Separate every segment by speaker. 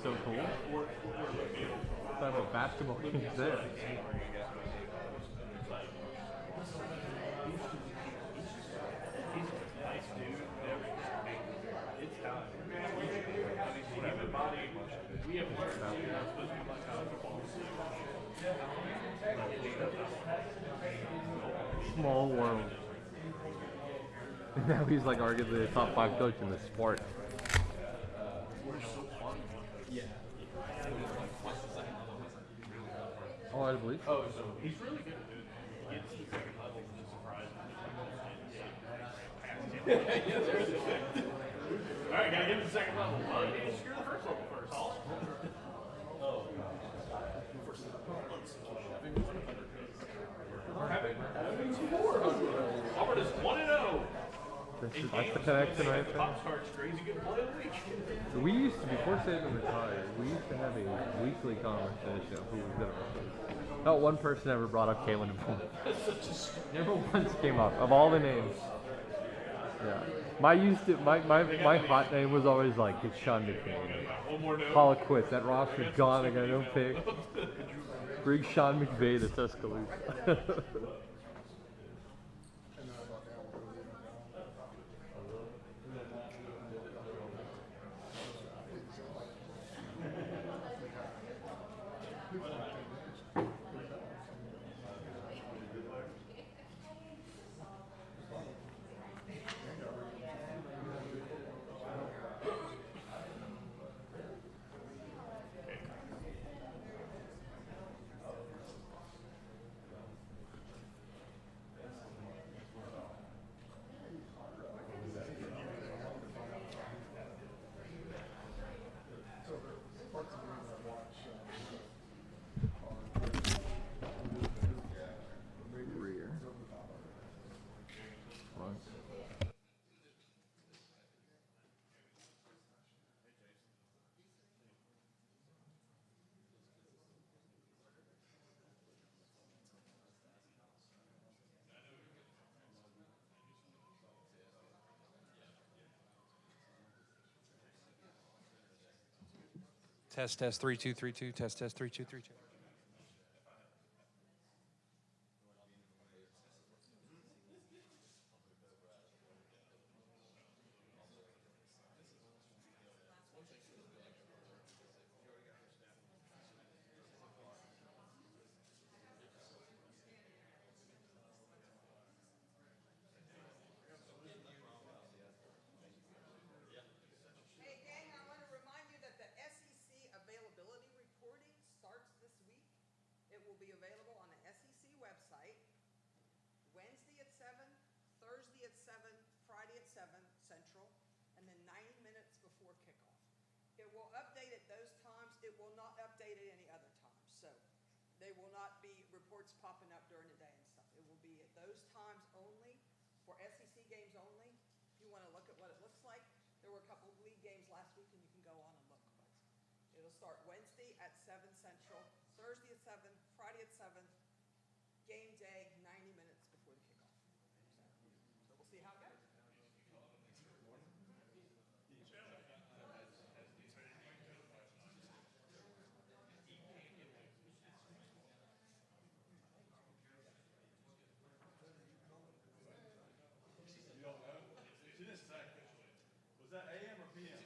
Speaker 1: so cool. What type of basketball game is this? Small world. Now he's like arguably the top 5 coach in the sport. Oh, I believe.
Speaker 2: Oh, so he's really good at doing that. He gets to the second level, which is surprising. All right, gotta get to the second level. Well, you need to secure the first level first. Auburn is 1-0.
Speaker 1: That's the connection right there.
Speaker 2: Pop-Tarts, crazy good play of the week.
Speaker 1: We used to, before Saban retired, we used to have a weekly conversation of who was going to replace. Not one person ever brought up Kalen DeBoer. Never once came up, of all the names. Yeah. My hot name was always like, it's Sean McVay. Call it quits. That roster's gone. I got no pick. Bring Sean McVay to Tuscaloosa.
Speaker 3: Test 3-2-3-2. Test 3-2-3-2.
Speaker 4: They will not be reports popping up during the day and stuff. It will be at those times only, for SEC games only. If you want to look at what it looks like, there were a couple of league games last week, and you can go on and look. But it'll start Wednesday at 7 Central, Thursday at 7, Friday at 7, game day 90 minutes before the kickoff. So we'll see how it goes.
Speaker 2: Was that AM or PM?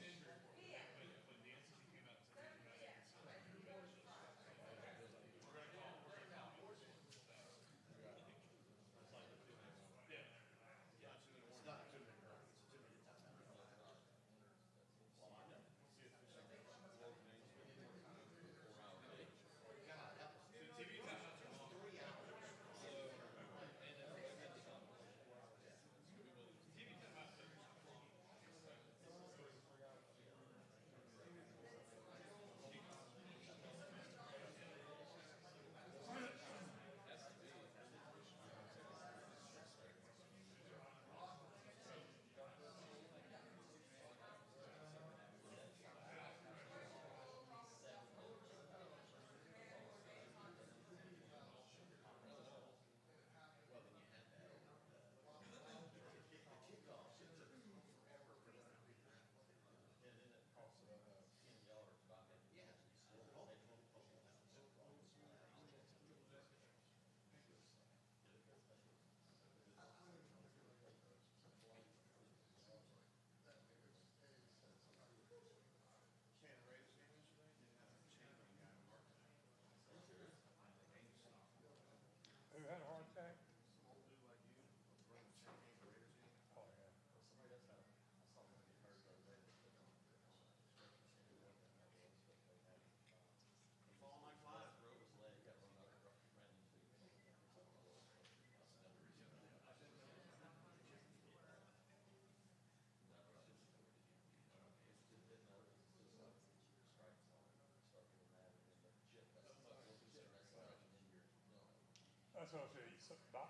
Speaker 2: gonna say,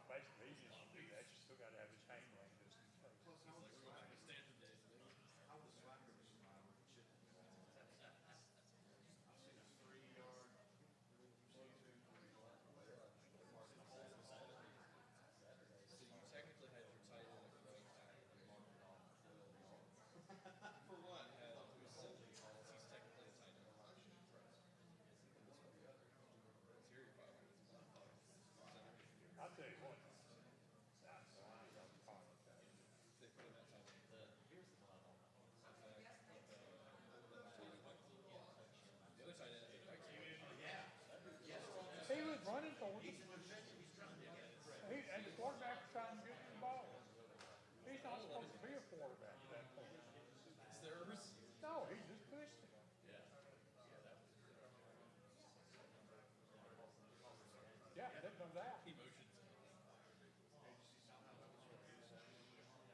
Speaker 2: basically, he didn't do that. You still gotta have his hang leg distance. I'll tell you what. South Carolina got caught. He was running for it. And the quarterback was trying to get him the ball. He's not supposed to be a quarterback at that point. No, he just pushed it. Yeah, that comes out.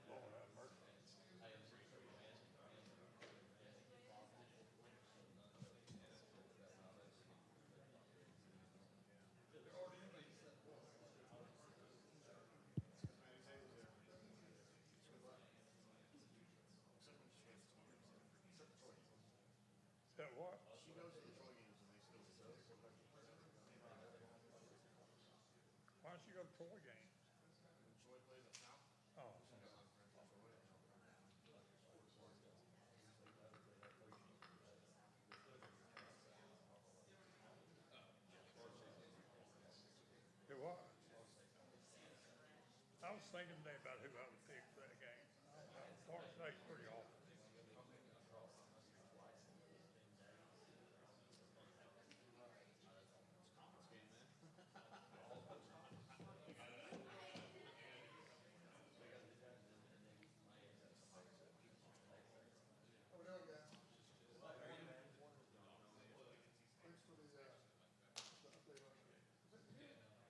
Speaker 2: Lord have mercy. That what? Why don't you go to Troy games? Oh. It was. I was thinking today about who I would pick for that game. Florida State's pretty awful.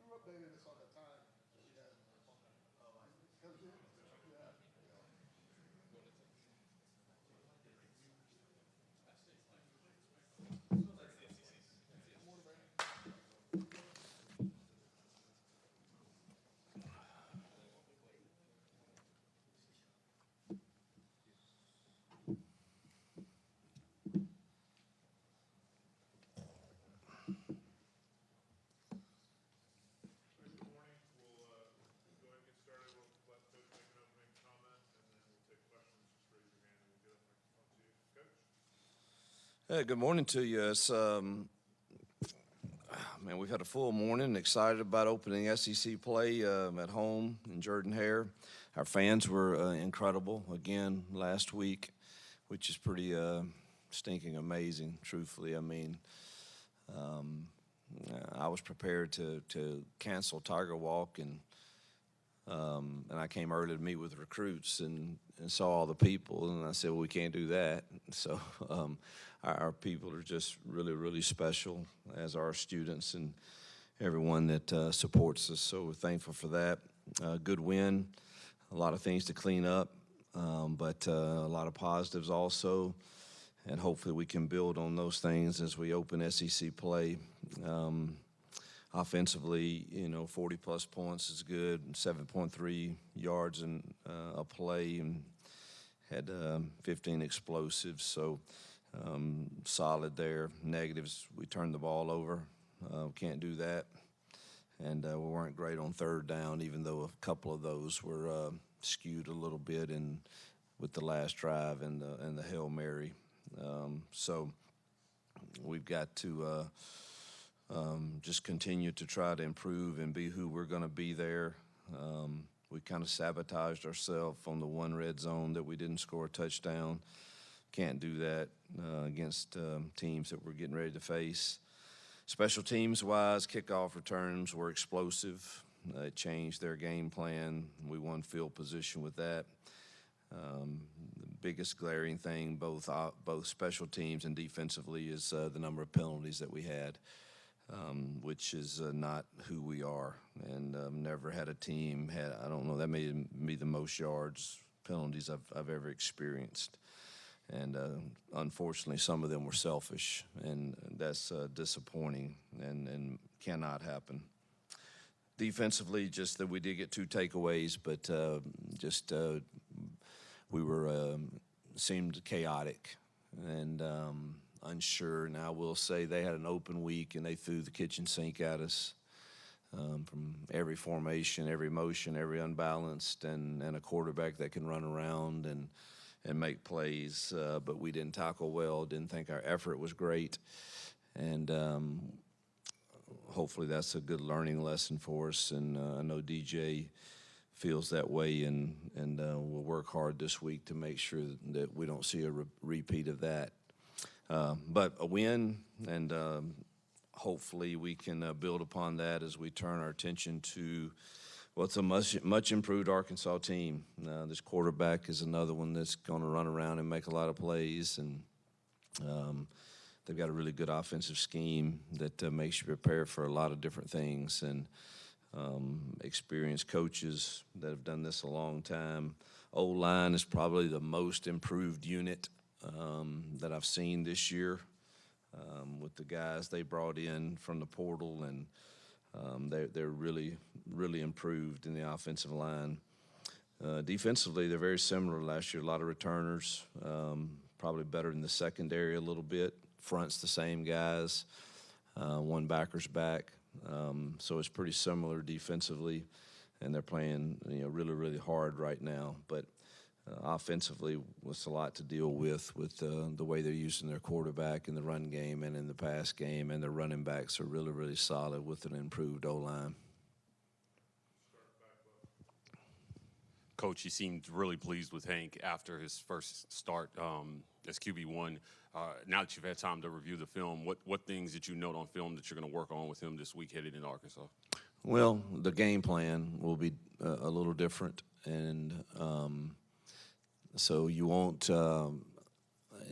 Speaker 5: Who updated us on the time that we had? That was it? Yeah.
Speaker 6: Good morning. We'll go ahead and get started. We'll let Coach make an opening comment, and then we'll take questions. Just raise your hand, and we'll get a microphone to you. Coach?
Speaker 3: Hey, good morning to you. Man, we've had a full morning. Excited about opening SEC play at home in Jordan-Hare. Our fans were incredible again last week, which is pretty stinking amazing. Truthfully, I mean, I was prepared to cancel Tiger Walk, and I came early to meet with recruits and saw all the people, and I said, well, we can't do that. So our people are just really, really special, as our students and everyone that supports us. So we're thankful for that. Good win, a lot of things to clean up, but a lot of positives also. And hopefully we can build on those things as we open SEC play. Offensively, 40-plus points is good, 7.3 yards in a play, and had 15 explosives, so solid there. Negatives, we turned the ball over. Can't do that. And we weren't great on third down, even though a couple of those were skewed a little bit with the last drive and the Hail Mary. So we've got to just continue to try to improve and be who we're going to be there. We kind of sabotaged ourselves on the one red zone that we didn't score a touchdown. Can't do that against teams that we're getting ready to face. Special teams-wise, kickoff returns were explosive. It changed their game plan. We won field position with that. The biggest glaring thing, both special teams and defensively, is the number of penalties that we had, which is not who we are. And never had a team I don't know, that may be the most yards, penalties I've ever experienced. And unfortunately, some of them were selfish, and that's disappointing and cannot happen. Defensively, just that we did get 2 takeaways, but we were seemed chaotic and unsure. Now, I will say they had an open week and they threw the kitchen sink at us from every formation, every motion, every unbalanced, and a quarterback that can run around and make plays. But we didn't tackle well. Didn't think our effort was great, and hopefully that's a good learning lesson for us. And I know DJ feels that way, and we'll work hard this week to make sure that we don't see a repeat of that. But a win, and hopefully we can build upon that as we turn our attention to what's a much improved Arkansas team. This quarterback is another one that's going to run around and make a lot of plays, and they've got a really good offensive scheme that makes you prepare for a lot of different things, and experienced coaches that have done this a long time. O-line is probably the most improved unit that I've seen this year with the guys they brought in from the portal, and they're really, really improved in the offensive line. Defensively, they're very similar to last year. A lot of returners, probably better in the secondary a little bit. Front's the same guys, one backer's back. So it's pretty similar defensively, and they're playing really, really hard right now. But offensively, it's a lot to deal with the way they're using their quarterback in the run game and in the pass game, and their running backs are really, really solid with an improved O-line.
Speaker 7: Coach, you seemed really pleased with Hank after his first start as QB1. Now that you've had time to review the film, what things did you note on film that you're going to work on with him this week headed into Arkansas?
Speaker 3: Well, the game plan will be a little different, and so you won't, I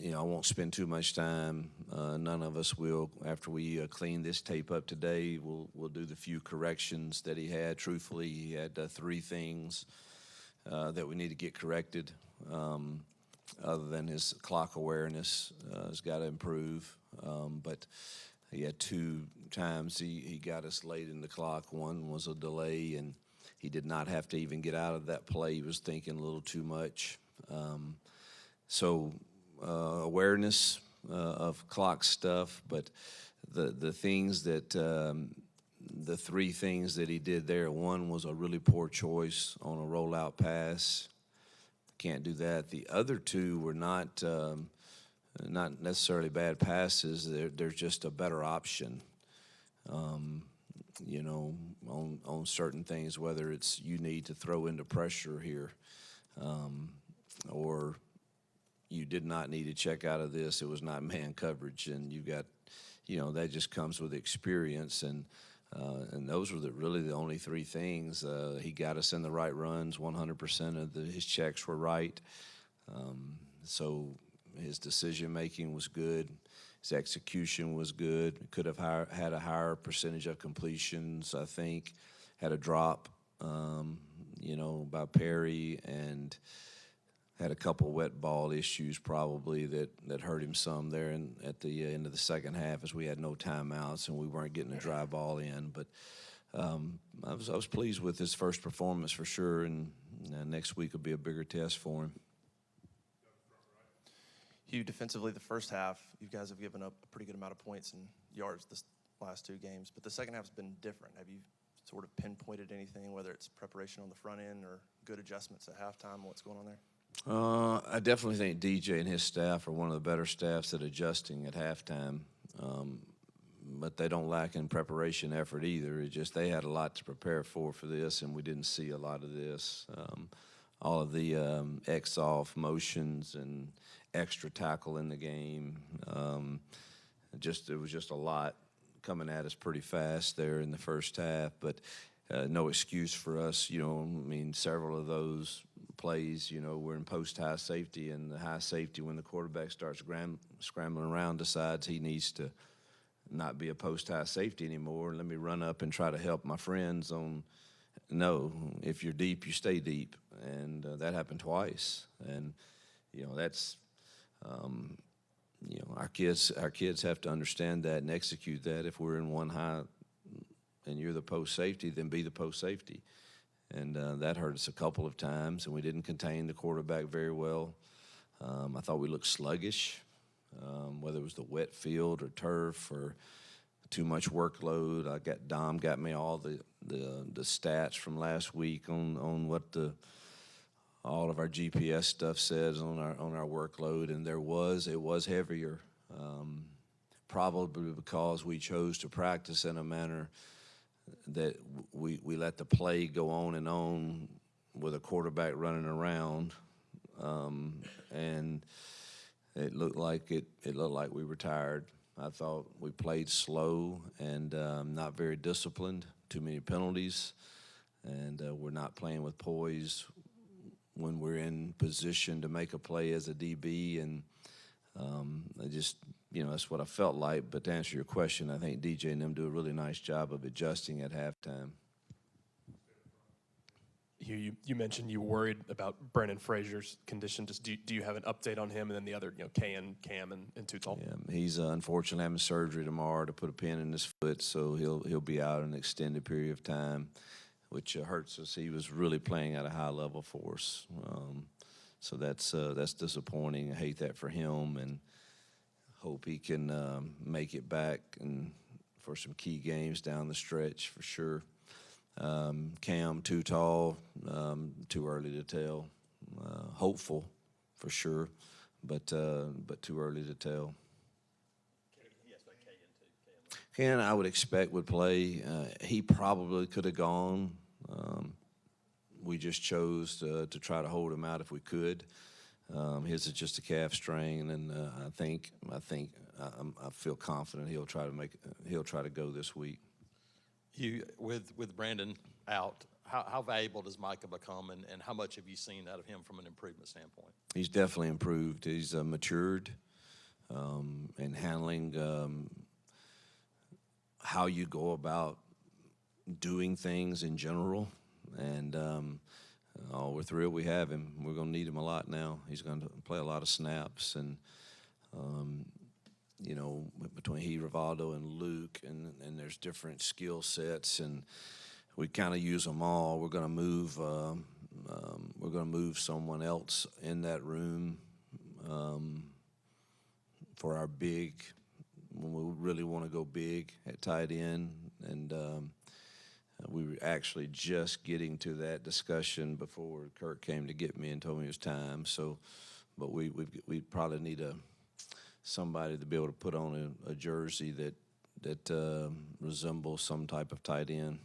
Speaker 3: won't spend too much time. None of us will. After we clean this tape up today, we'll do the few corrections that he had. Truthfully, he had 3 things that we need to get corrected. Other than his clock awareness has got to improve. But he had 2 times he got us late in the clock. One was a delay, and he did not have to even get out of that play. He was thinking a little too much. Awareness of clock stuff, but the things that the 3 things that he did there, one was a really poor choice on a rollout pass. Can't do that. The other 2 were not necessarily bad passes. They're just a better option. On certain things, whether it's you need to throw into pressure here, or you did not need to check out of this. It was not man coverage, and you got, that just comes with experience, and those were really the only 3 things. He got us in the right runs. 100% of his checks were right. So his decision making was good. His execution was good. Could have had a higher percentage of completions, I think. Had a drop, by Perry, and had a couple wet ball issues probably that hurt him some there at the end of the second half, as we had no timeouts and we weren't getting a dry ball in. But I was pleased with his first performance for sure, and next week will be a bigger test for him.
Speaker 8: Hugh, defensively, the first half, you guys have given up a pretty good amount of points and yards this last 2 games, but the second half's been different. Have you sort of pinpointed anything, whether it's preparation on the front end or good adjustments at halftime? What's going on there?
Speaker 3: I definitely think DJ and his staff are one of the better staffs at adjusting at halftime, but they don't lack in preparation effort either. It's just they had a lot to prepare for this, and we didn't see a lot of this. All of the X-off motions and extra tackle in the game. It was just a lot coming at us pretty fast there in the first half, but no excuse for us. Several of those plays, we're in post-high safety, and the high safety, when the quarterback starts scrambling around, decides he needs to not be a post-high safety anymore. Let me run up and try to help my friends on. No, if you're deep, you stay deep, and that happened twice. And that's our kids have to understand that and execute that. If we're in one high and you're the post safety, then be the post safety. And that hurt us a couple of times, and we didn't contain the quarterback very well. I thought we looked sluggish, whether it was the wet field or turf or too much workload. Dom got me all the stats from last week on what all of our GPS stuff says on our workload, and it was heavier. Probably because we chose to practice in a manner that we let the play go on and on with a quarterback running around, and it looked like we were tired. I thought we played slow and not very disciplined. Too many penalties, and we're not playing with poise when we're in position to make a play as a DB, and that's what I felt like. But to answer your question, I think DJ and them do a really nice job of adjusting at halftime.
Speaker 9: You mentioned you were worried about Brandon Frazier's condition. Just do you have an update on him, and then the other, Cam, and Tutal?
Speaker 3: Yeah, he's unfortunately having surgery tomorrow to put a pin in his foot, so he'll be out an extended period of time, which hurts us. He was really playing at a high level for us, so that's disappointing. I hate that for him, and hope he can make it back and for some key games down the stretch for sure. Cam, too tall, too early to tell. Hopeful for sure, but too early to tell. Ken, I would expect would play. He probably could have gone. We just chose to try to hold him out if we could. His is just a calf strain, and I feel confident he'll try to go this week.
Speaker 10: With Brandon out, how valuable does Micah become, and how much have you seen out of him from an improvement standpoint?
Speaker 3: He's definitely improved. He's matured in handling how you go about doing things in general, and we're thrilled we have him. We're going to need him a lot now. He's going to play a lot of snaps, and between he, Rivaldo, and Luke, and there's different skill sets, and we kind of use them all. We're going to move someone else in that room for our big, when we really want to go big at tight end, and we were actually just getting to that discussion before Kirk came to get me and told me it was time. So, but we probably need somebody to be able to put on a jersey that resembles some type of tight end.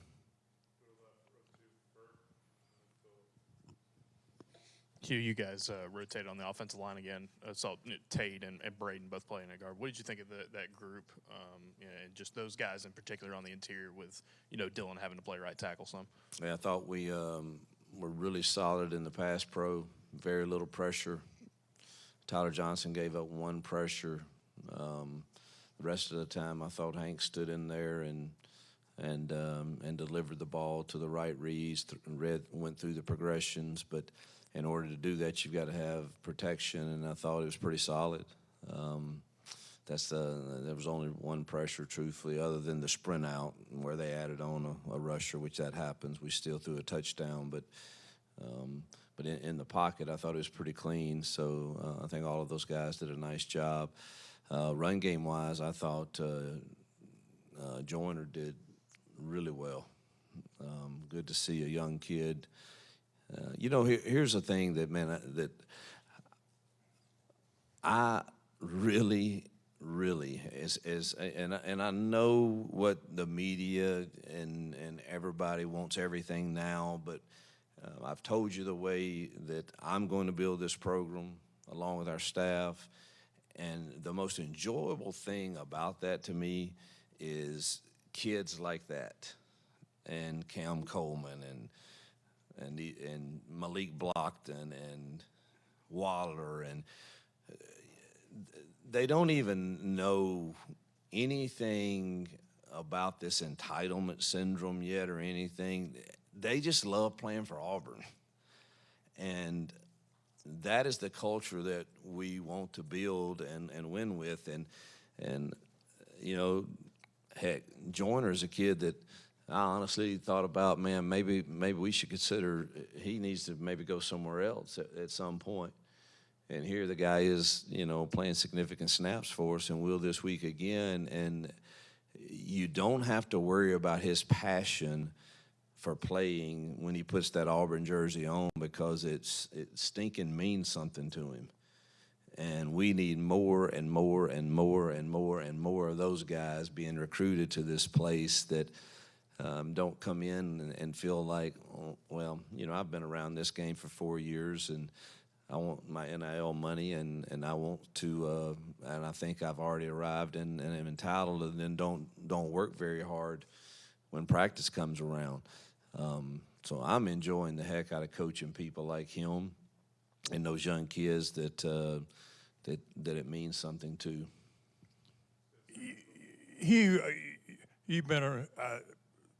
Speaker 11: Hugh, you guys rotated on the offensive line again. Saw Tate and Braden both playing at guard. What did you think of that group, and just those guys in particular on the interior with, Dylan having to play right tackle some?
Speaker 3: Yeah, I thought we were really solid in the pass pro, very little pressure. Tyler Johnson gave up one pressure. The rest of the time, I thought Hank stood in there and delivered the ball to the right reads, went through the progressions. But in order to do that, you've got to have protection, and I thought it was pretty solid. There was only one pressure, truthfully, other than the sprint out where they added on a rusher, which that happens. We still threw a touchdown, but in the pocket, I thought it was pretty clean. So I think all of those guys did a nice job. Run game-wise, I thought Joyner did really well. Good to see a young kid. Here's the thing that I really is, and I know what the media and everybody wants everything now, but I've told you the way that I'm going to build this program along with our staff, and the most enjoyable thing about that to me is kids like that, and Cam Coleman and Malik Blockton and Waller, and they don't even know anything about this entitlement syndrome yet or anything. They just love playing for Auburn, and that is the culture that we want to build and win with. And heck, Joyner is a kid that I honestly thought about, man, maybe we should consider he needs to maybe go somewhere else at some point. And here the guy is, playing significant snaps for us and will this week again. And you don't have to worry about his passion for playing when he puts that Auburn jersey on, because it stinking means something to him. And we need more and more and more and more and more of those guys being recruited to this place that don't come in and feel like, oh, well, I've been around this game for 4 years and I want my NIL money and I want to, and I think I've already arrived and am entitled, and then don't work very hard when practice comes around. So I'm enjoying the heck out of coaching people like him and those young kids that it means something to.
Speaker 2: You've been,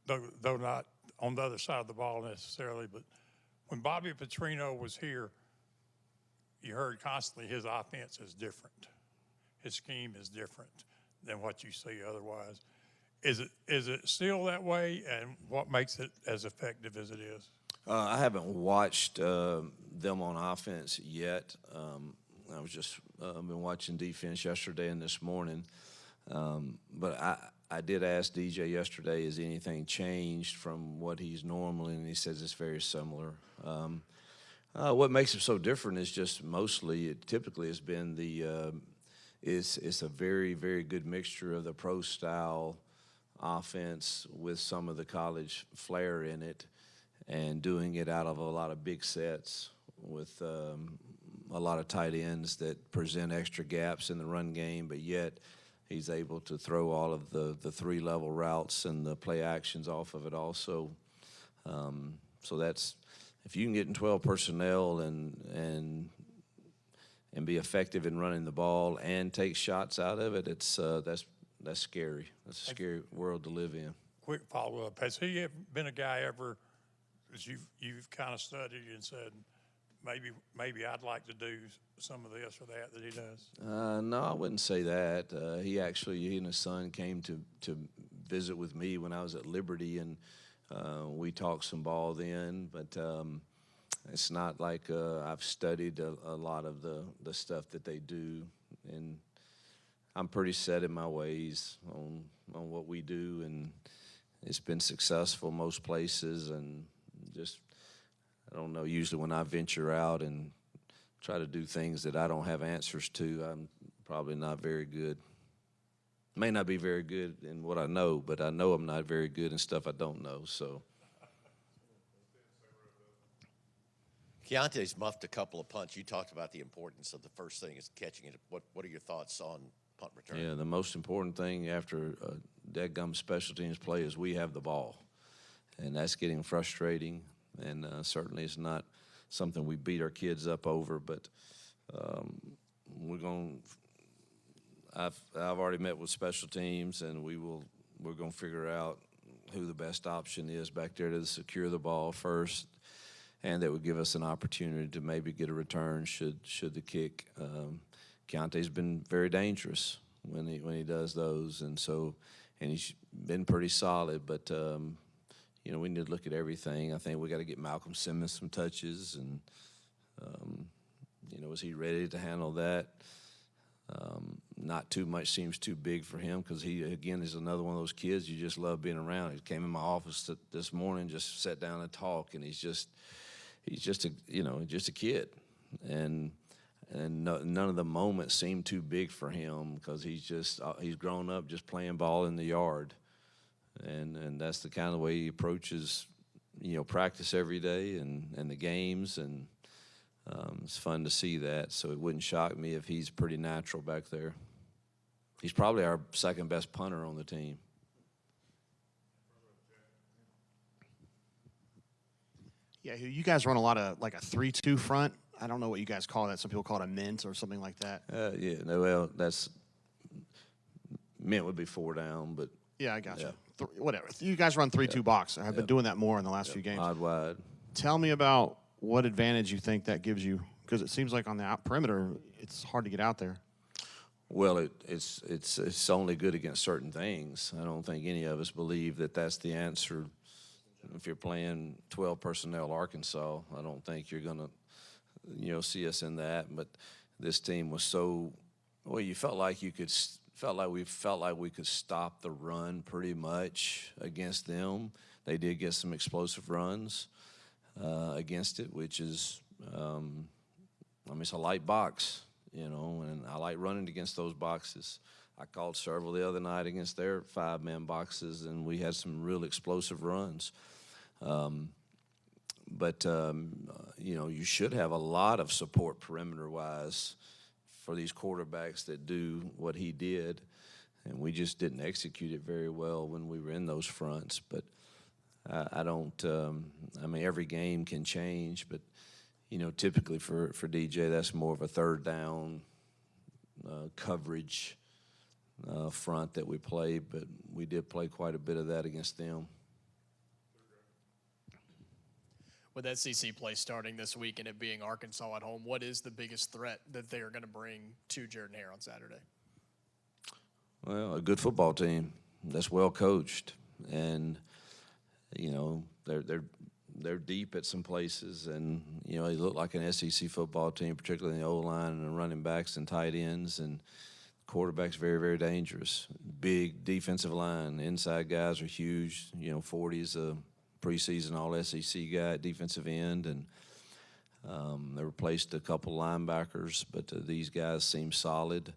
Speaker 2: though not on the other side of the ball necessarily, but when Bobby Petrino was here, you heard constantly his offense is different. His scheme is different than what you see otherwise. Is it still that way, and what makes it as effective as it is?
Speaker 3: I haven't watched them on offense yet. I was just been watching defense yesterday and this morning. But I did ask DJ yesterday, has anything changed from what he's normally, and he says it's very similar. What makes it so different is just mostly, it typically has been it's a very, very good mixture of the pro style offense with some of the college flair in it, and doing it out of a lot of big sets with a lot of tight ends that present extra gaps in the run game, but yet he's able to throw all of the three-level routes and the play actions off of it also. So that's, if you can get in 12 personnel and be effective in running the ball and take shots out of it, it's that's scary. That's a scary world to live in.
Speaker 2: Quick follow-up. Has he been a guy ever, as you've kind of studied and said, maybe I'd like to do some of this or that he does?
Speaker 3: No, I wouldn't say that. He and his son came to visit with me when I was at Liberty, and we talked some ball then. But it's not like I've studied a lot of the stuff that they do, and I'm pretty set in my ways on what we do, and it's been successful most places. And just, I don't know, usually when I venture out and try to do things that I don't have answers to, I'm probably not very good. May not be very good in what I know, but I know I'm not very good in stuff I don't know. So
Speaker 12: Keontae's muffed a couple of punts. You talked about the importance of the first thing is catching it. What are your thoughts on punt return?
Speaker 3: Yeah, the most important thing after dadgum special teams play is we have the ball, and that's getting frustrating. And certainly it's not something we beat our kids up over, but we're going. I've already met with special teams, and we're going to figure out who the best option is back there to secure the ball first, and that would give us an opportunity to maybe get a return should the kick. Keontae's been very dangerous when he does those, and he's been pretty solid, but. We need to look at everything. I think we got to get Malcolm Simmons some touches, and is he ready to handle that? Not too much seems too big for him, because he again is another one of those kids you just love being around. He came in my office this morning, just sat down and talked, and he's just a kid, and none of the moments seem too big for him, because he's grown up just playing ball in the yard. And that's the kind of way he approaches, practice every day and the games, and it's fun to see that. So it wouldn't shock me if he's pretty natural back there. He's probably our second best punter on the team.
Speaker 13: Yeah, you guys run a lot of like a 3-2 front. I don't know what you guys call that. Some people call it a mint or something like that.
Speaker 3: Yeah, no, well, that's mint would be 4 down, but.
Speaker 13: Yeah, I got you.
Speaker 3: Yeah.
Speaker 13: Whatever. You guys run 3-2 box. I've been doing that more in the last few games.
Speaker 3: Odd wide.
Speaker 13: Tell me about what advantage you think that gives you, because it seems like on the out perimeter, it's hard to get out there.
Speaker 3: Well, it's only good against certain things. I don't think any of us believe that that's the answer. If you're playing 12 personnel Arkansas, I don't think you're gonna, see us in that. But this team was so well. You felt like we could stop the run pretty much against them. They did get some explosive runs against it, which is, it's a light box. And I like running against those boxes. I called several the other night against their 5-man boxes, and we had some real explosive runs. You should have a lot of support perimeter-wise for these quarterbacks that do what he did, and we just didn't execute it very well when we were in those fronts. But every game can change, but typically for DJ, that's more of a third down coverage front that we play, but we did play quite a bit of that against them.
Speaker 9: With SEC play starting this week and it being Arkansas at home, what is the biggest threat that they are going to bring to Jordan-Hare on Saturday?
Speaker 3: Well, a good football team that's well coached, and they're deep at some places, and they look like an SEC football team, particularly in the O-line and the running backs and tight ends, and quarterback's very, very dangerous. Big defensive line, inside guys are huge. 40's a preseason All-SEC guy at defensive end, and they replaced a couple linebackers, but these guys seem solid.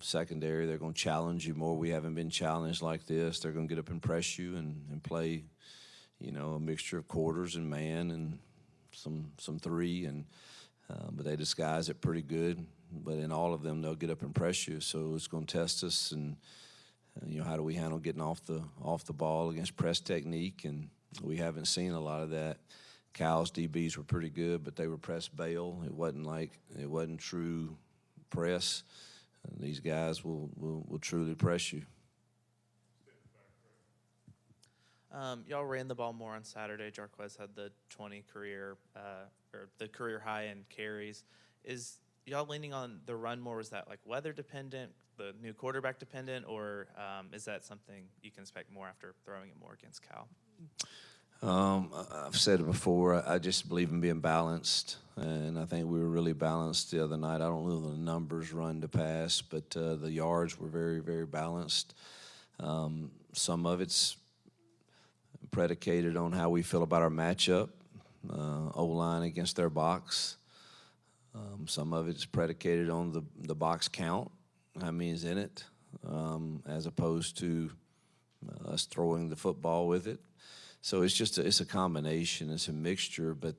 Speaker 3: Secondary, they're going to challenge you more. We haven't been challenged like this. They're going to get up and press you and play, a mixture of quarters and man and some three, and but they disguise it pretty good. But in all of them, they'll get up and press you. So it's going to test us, and how do we handle getting off the ball against press technique? And we haven't seen a lot of that. Cal's DBs were pretty good, but they were press bail. It wasn't true press. These guys will truly press you.
Speaker 14: Y'all ran the ball more on Saturday. Jarquez had the 20 career or the career high in carries. Is y'all leaning on the run more? Was that like weather dependent, the new quarterback dependent, or is that something you can expect more after throwing it more against Cal?
Speaker 3: I've said it before. I just believe in being balanced, and I think we were really balanced the other night. I don't know the numbers run to pass, but the yards were very, very balanced. Some of it's predicated on how we feel about our matchup, O-line against their box. Some of it's predicated on the box count, how many is in it, as opposed to us throwing the football with it. So it's a combination, it's a mixture, but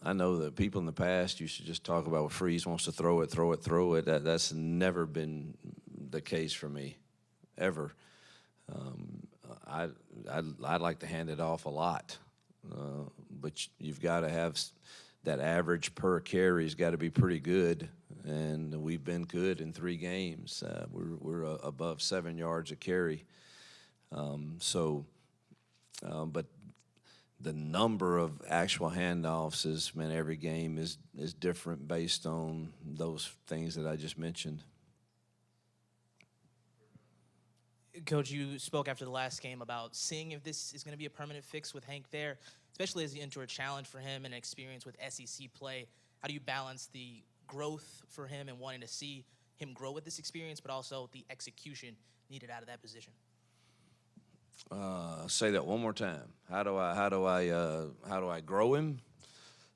Speaker 3: I know that people in the past used to just talk about, well, Freeze wants to throw it. That's never been the case for me, ever. I'd like to hand it off a lot, but you've got to have that average per carry's got to be pretty good, and we've been good in 3 games. We're above 7 yards a carry, but the number of actual handoffs is, every game is different based on those things that I just mentioned.
Speaker 15: Coach, you spoke after the last game about seeing if this is going to be a permanent fix with Hank there, especially as you enter a challenge for him and an experience with SEC play. How do you balance the growth for him and wanting to see him grow with this experience, but also the execution needed out of that position?
Speaker 3: Say that one more time. How do I grow him?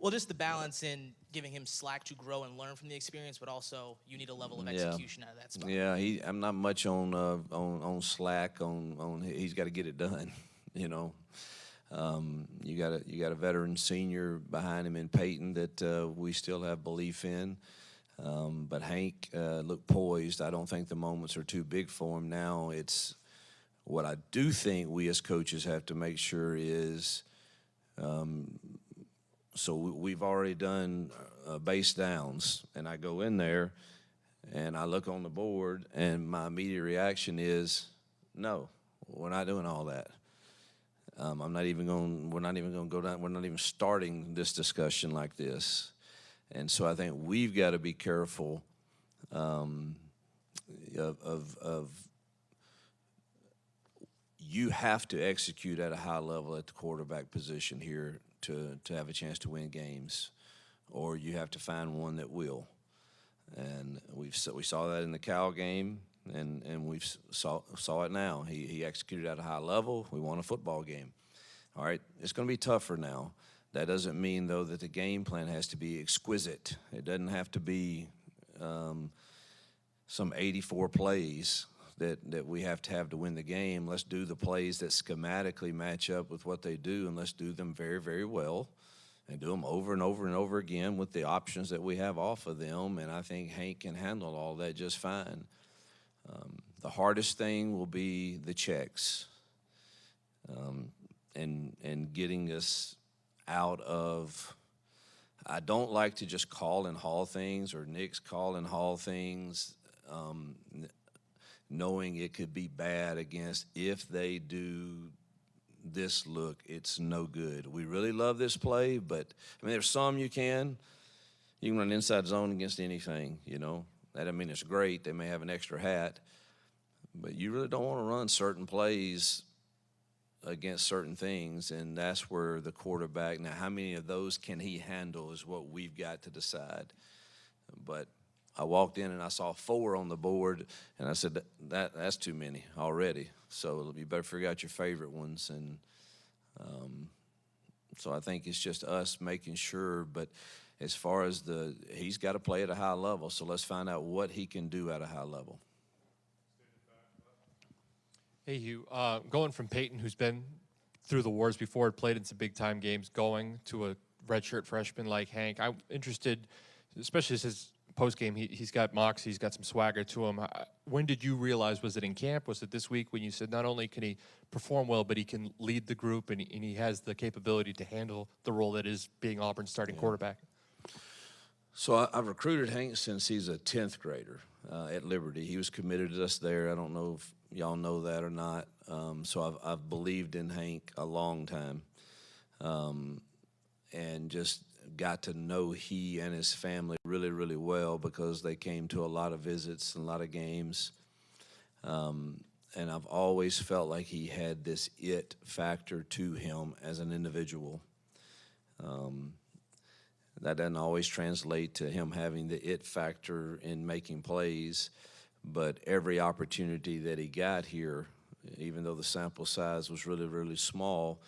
Speaker 15: Well, just the balance in giving him slack to grow and learn from the experience, but also you need a level of execution out of that spot.
Speaker 3: Yeah, I'm not much on slack. He's got to get it done. You got a veteran senior behind him in Peyton that we still have belief in. But Hank looked poised. I don't think the moments are too big for him now. It's what I do think we as coaches have to make sure is. So we've already done base downs, and I go in there, and I look on the board, and my immediate reaction is, no, we're not doing all that. We're not even going to go down. We're not even starting this discussion like this. And so I think we've got to be careful of you have to execute at a high level at the quarterback position here to have a chance to win games, or you have to find one that will. And we saw that in the Cal game, and we saw it now. He executed at a high level. We won a football game. All right, it's going to be tougher now. That doesn't mean, though, that the game plan has to be exquisite. It doesn't have to be some 84 plays that we have to win the game. Let's do the plays that schematically match up with what they do, and let's do them very, very well, and do them over and over and over again with the options that we have off of them. And I think Hank can handle all that just fine. The hardest thing will be the checks, and getting us out of. I don't like to just call and haul things, or Nick's call and haul things, knowing it could be bad against. If they do this look, it's no good. We really love this play, but I mean, there's some you can run inside zone against anything, you know. That doesn't mean it's great. They may have an extra hat, but you really don't want to run certain plays against certain things, and that's where the quarterback, now how many of those can he handle is what we've got to decide. But I walked in and I saw 4 on the board, and I said, that's too many already. So you better figure out your favorite ones. And so I think it's just us making sure. But as far as he's got to play at a high level, so let's find out what he can do at a high level.
Speaker 16: Hey, Hugh, going from Peyton, who's been through the wars before, played in some big-time games, going to a redshirt freshman like Hank, I'm interested, especially as his post-game, he's got moxie, he's got some swagger to him. When did you realize, was it in camp, was it this week, when you said not only can he perform well, but he can lead the group, and he has the capability to handle the role that is being Auburn's starting quarterback?
Speaker 3: So I've recruited Hank since he's a 10th grader at Liberty. He was committed to us there. I don't know if y'all know that or not. So I've believed in Hank a long time, and just got to know he and his family really, really well because they came to a lot of visits and a lot of games. And I've always felt like he had this it factor to him as an individual. That doesn't always translate to him having the it factor in making plays, but every opportunity that he got here, even though the sample size was really, really small,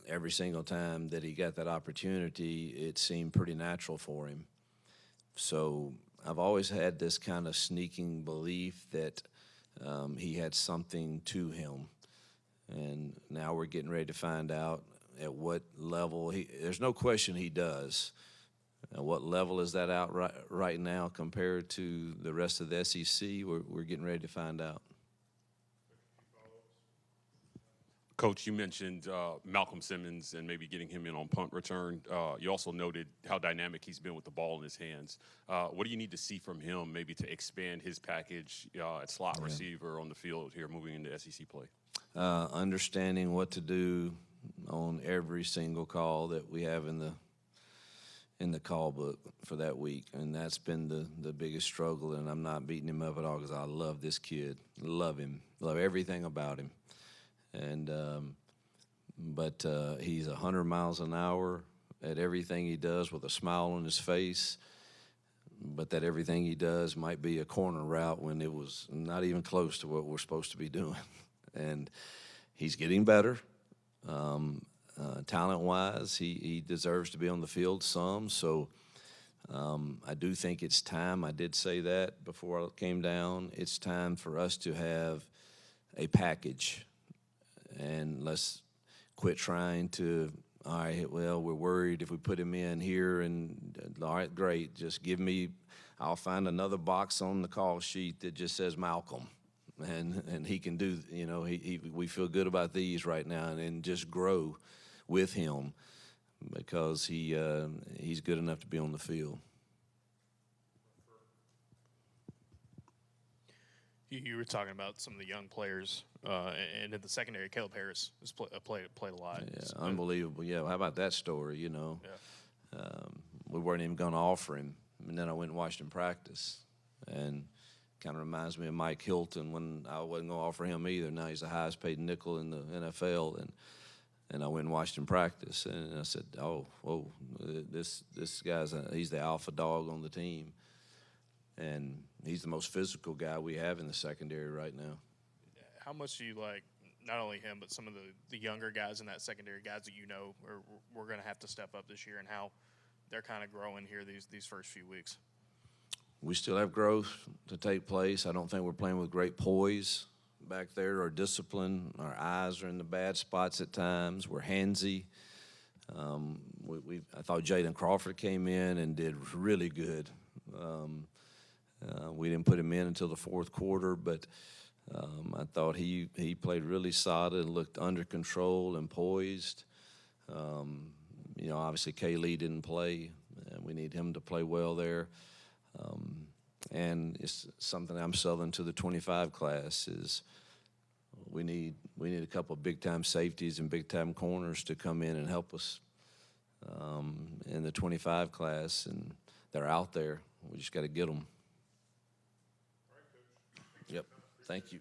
Speaker 3: every single time that he got that opportunity, it seemed pretty natural for him. So I've always had this kind of sneaking belief that he had something to him. And now we're getting ready to find out at what level there's no question he does. At what level is that out right now compared to the rest of the SEC? We're getting ready to find out.
Speaker 7: Coach, you mentioned Malcolm Simmons and maybe getting him in on punt return. You also noted how dynamic he's been with the ball in his hands. What do you need to see from him maybe to expand his package at slot receiver on the field here moving into SEC play?
Speaker 3: Understanding what to do on every single call that we have in the call book for that week, and that's been the biggest struggle. And I'm not beating him up at all because I love this kid, love him, love everything about him. And but he's 100 miles an hour at everything he does with a smile on his face. But that everything he does might be a corner route when it was not even close to what we're supposed to be doing. And he's getting better. Talent-wise, he deserves to be on the field some. So I do think it's time. I did say that before I came down. It's time for us to have a package. And let's quit trying to, all right, well, we're worried if we put him in here, and all right, great. Just give me, I'll find another box on the call sheet that just says Malcolm. And he can do, you know, we feel good about these right now, and just grow with him because he's good enough to be on the field.
Speaker 11: You were talking about some of the young players, and in the secondary, Caleb Harris has played a lot.
Speaker 3: Yeah, unbelievable. Yeah, how about that story? You know, we weren't even going to offer him, And then I went and watched him practice, and kind of reminds me of Mike Hilton when I wasn't going to offer him either. Now he's the highest paid nickel in the NFL, and I went and watched him practice, and I said, "Oh, whoa, this guy's he's the alpha dog on the team, and he's the most physical guy we have in the secondary right now."
Speaker 11: How much do you like not only him, but some of the younger guys in that secondary, guys that we're going to have to step up this year, and how they're kind of growing here these first few weeks?
Speaker 3: We still have growth to take place. I don't think we're playing with great poise back there or discipline. Our eyes are in the bad spots at times. We're handsy. I thought Jaden Crawford came in and did really good. We didn't put him in until the fourth quarter, but I thought he played really solid and looked under control and poised. Obviously Kaylee didn't play, and we need him to play well there. And it's something I'm selling to the 25 class is we need a couple of big-time safeties and big-time corners to come in and help us in the 25 class, and they're out there. We just got to get them. Yep. Thank you.